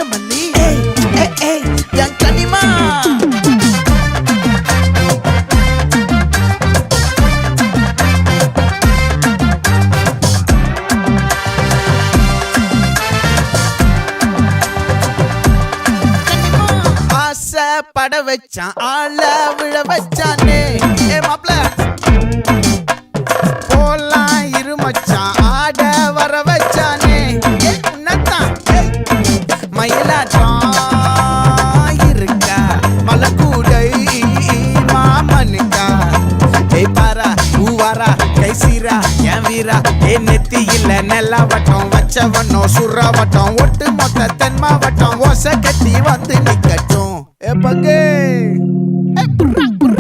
மல்லி என் கனிமா பட வச்சான் ஆள விழ வச்சானே மாப்ள போலாம் இருமச்சான் ஆட வர வச்சானே உன்னத்தான் மயிலாட்டம் இருக்கா மலக்கூடை மாமனுக்கா பாரா பூவாரா கைசீரா என் வீரா நெத்தி இல்ல நெல்லா வட்டம் வச்சவனோ சுறா வட்டம் ஒட்டு மொத்த தென் மாவட்டம் ஓசை கட்டி வந்து நிக்கட்டும் பங்கே